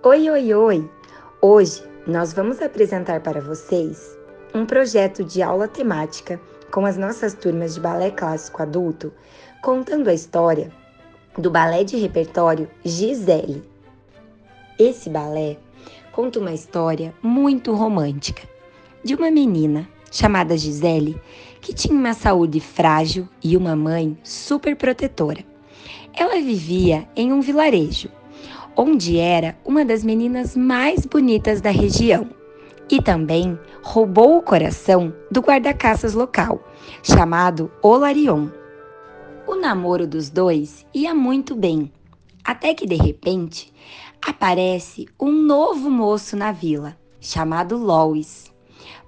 Oi, oi, oi! Hoje nós vamos apresentar para vocês um projeto de aula temática com as nossas turmas de balé clássico adulto, contando a história do balé de repertório Gisele. Esse balé conta uma história muito romântica de uma menina chamada Gisele que tinha uma saúde frágil e uma mãe super protetora. Ela vivia em um vilarejo onde era uma das meninas mais bonitas da região, e também roubou o coração do guarda-caças local, chamado Olarion. O namoro dos dois ia muito bem, até que de repente aparece um novo moço na vila, chamado Lois.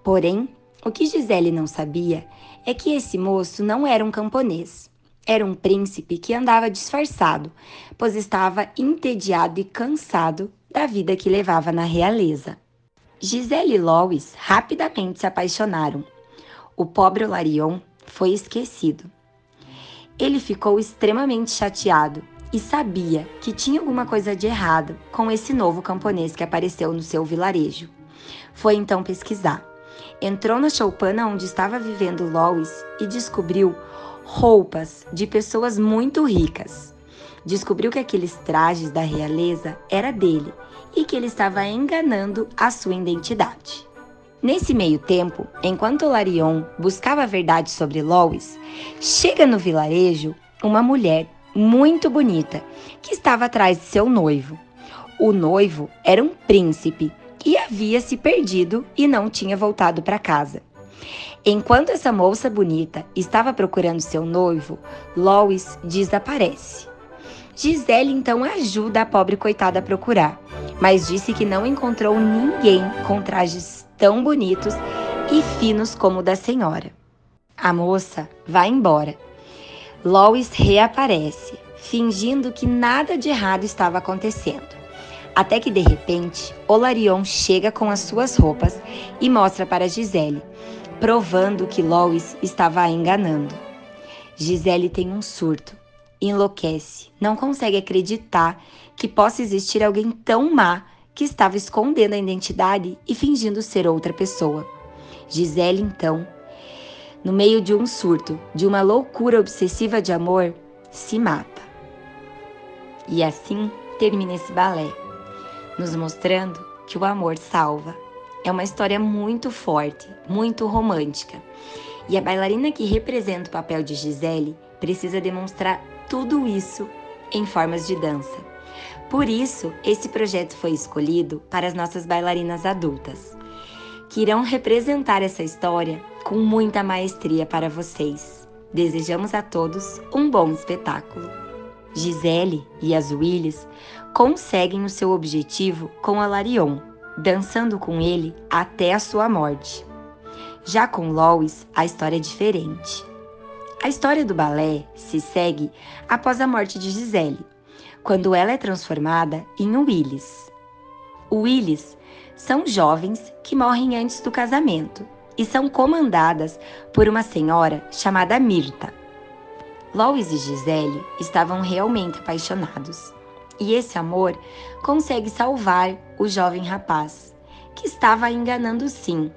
Porém, o que Gisele não sabia é que esse moço não era um camponês. Era um príncipe que andava disfarçado, pois estava entediado e cansado da vida que levava na realeza. Gisele e Lois rapidamente se apaixonaram. O pobre Olarion foi esquecido. Ele ficou extremamente chateado e sabia que tinha alguma coisa de errado com esse novo camponês que apareceu no seu vilarejo. Foi então pesquisar. Entrou na choupana onde estava vivendo Lois e descobriu roupas de pessoas muito ricas. Descobriu que aqueles trajes da realeza era dele e que ele estava enganando a sua identidade. Nesse meio tempo, enquanto Olarion buscava a verdade sobre Lois, chega no vilarejo uma mulher muito bonita que estava atrás de seu noivo. O noivo era um príncipe e havia se perdido e não tinha voltado para casa. Enquanto essa moça bonita estava procurando seu noivo, Lois desaparece. Gisele então ajuda a pobre coitada a procurar, mas disse que não encontrou ninguém com trajes tão bonitos e finos como o da senhora. A moça vai embora. Lois reaparece, fingindo que nada de errado estava acontecendo. Até que de repente, Olarion chega com as suas roupas e mostra para Gisele, provando que Lois estava a enganando. Gisele tem um surto, enlouquece, não consegue acreditar que possa existir alguém tão má que estava escondendo a identidade e fingindo ser outra pessoa. Gisele, então, no meio de um surto, de uma loucura obsessiva de amor, se mata. E assim termina esse balé, nos mostrando que o amor salva. É uma história muito forte, muito romântica. E a bailarina que representa o papel de Gisele precisa demonstrar tudo isso em formas de dança. Por isso, esse projeto foi escolhido para as nossas bailarinas adultas, que irão representar essa história com muita maestria para vocês. Desejamos a todos um bom espetáculo. Gisele e as Willis conseguem o seu objetivo com Olarion, dançando com ele até a sua morte. Já com Lois, a história é diferente. A história do balé se segue após a morte de Gisele, quando ela é transformada em Willis. Willis são jovens que morrem antes do casamento e são comandadas por uma senhora chamada Mirta. Lois e Gisele estavam realmente apaixonados. E esse amor consegue salvar o jovem rapaz, que estava enganando sim,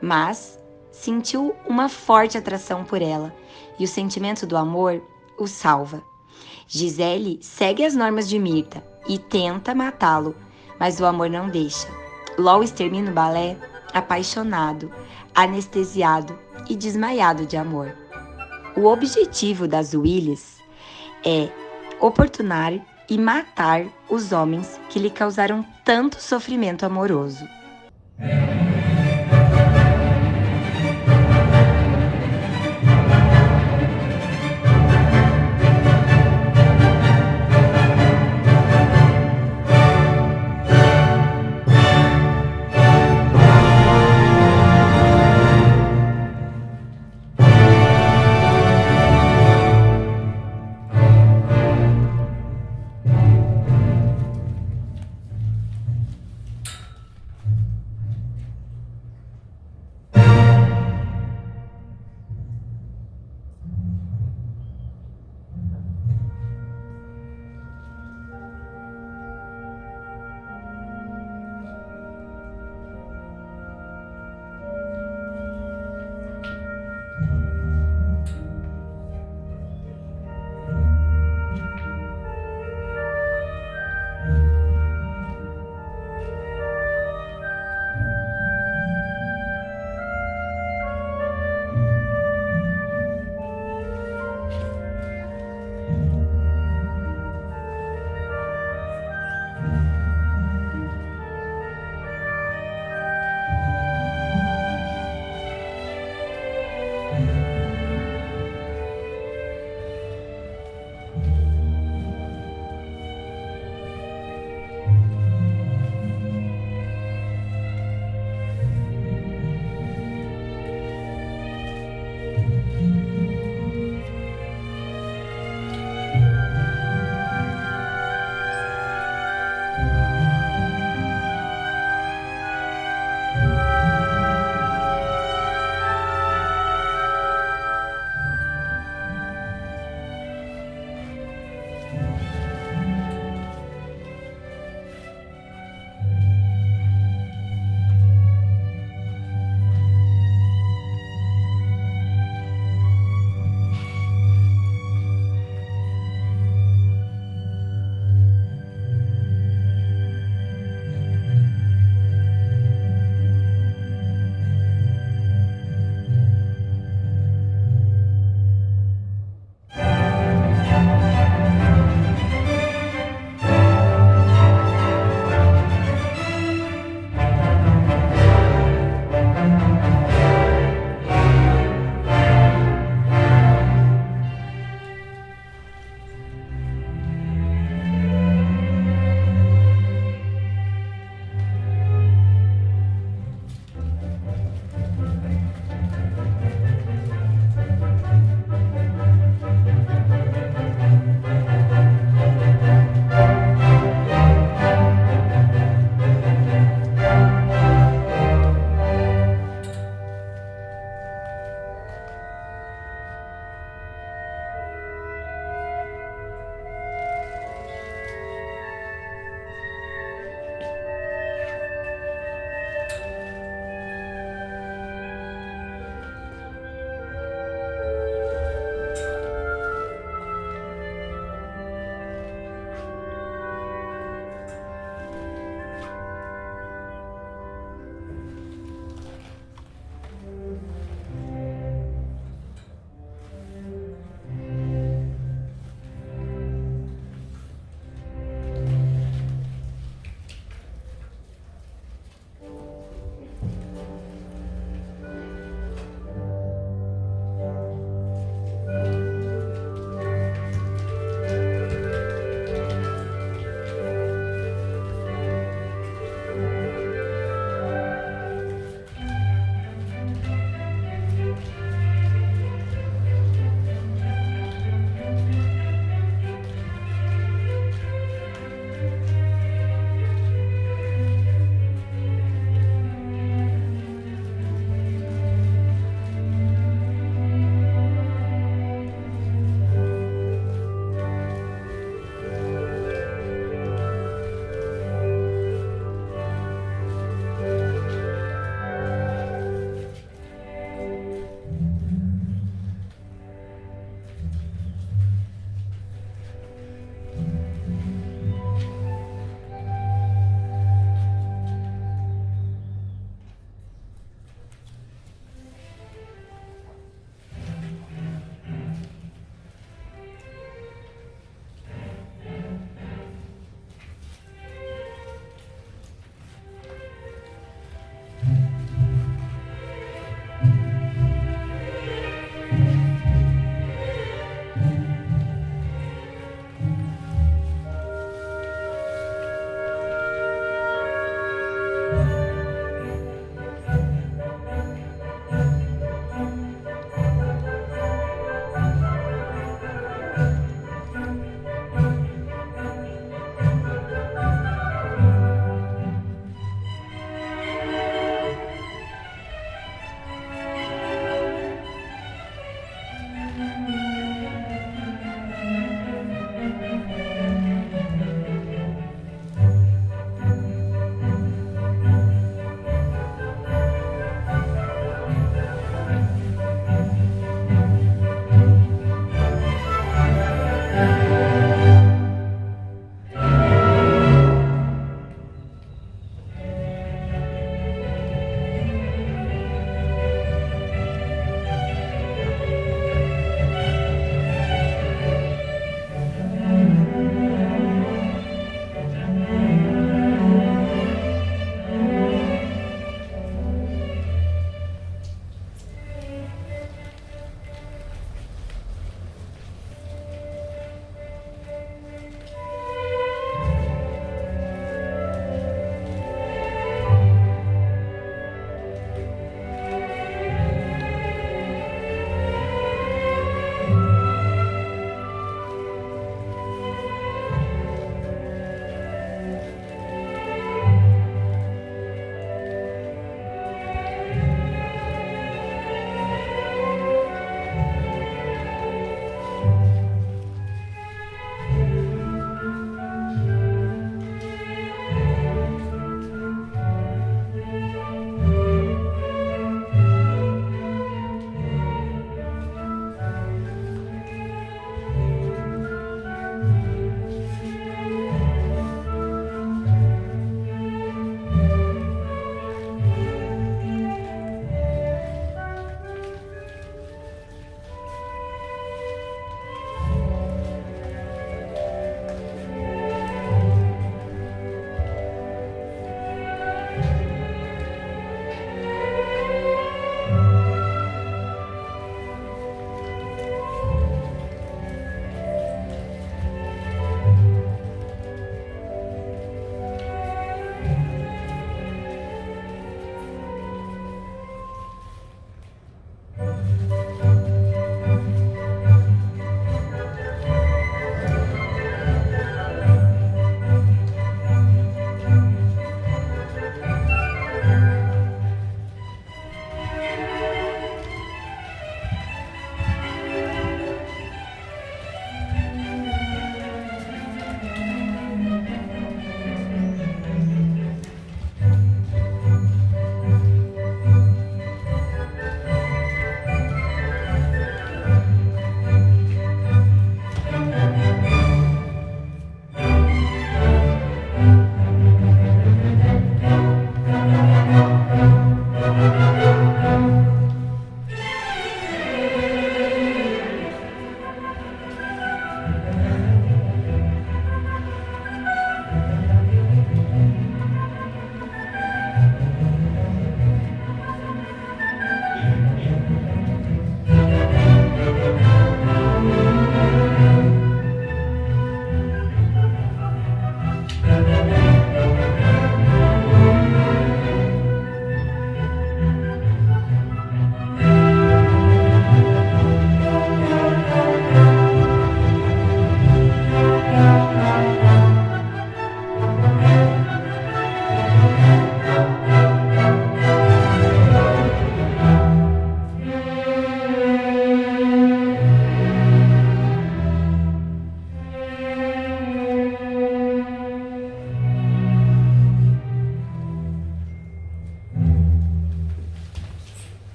mas sentiu uma forte atração por ela, e o sentimento do amor o salva. Gisele segue as normas de Mirta e tenta matá-lo, mas o amor não deixa. Lois termina o balé apaixonado, anestesiado e desmaiado de amor. O objetivo das Willis é oportunar e matar os homens que lhe causaram tanto sofrimento amoroso.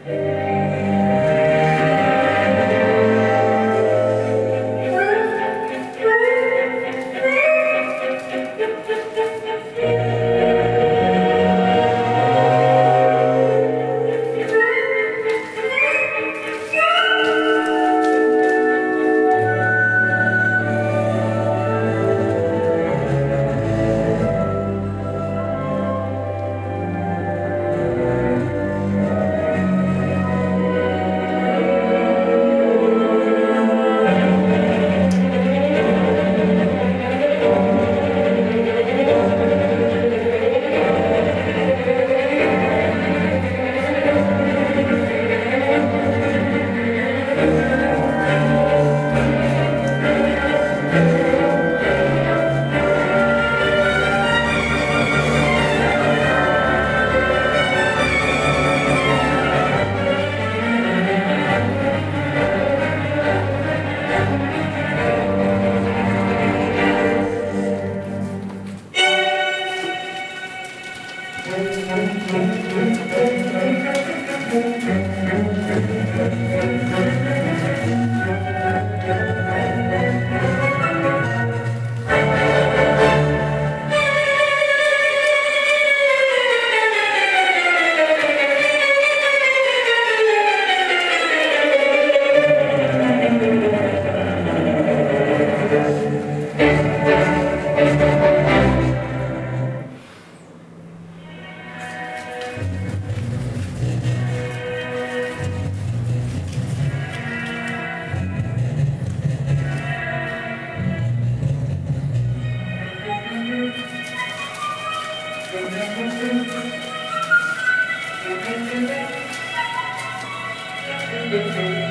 Thank you.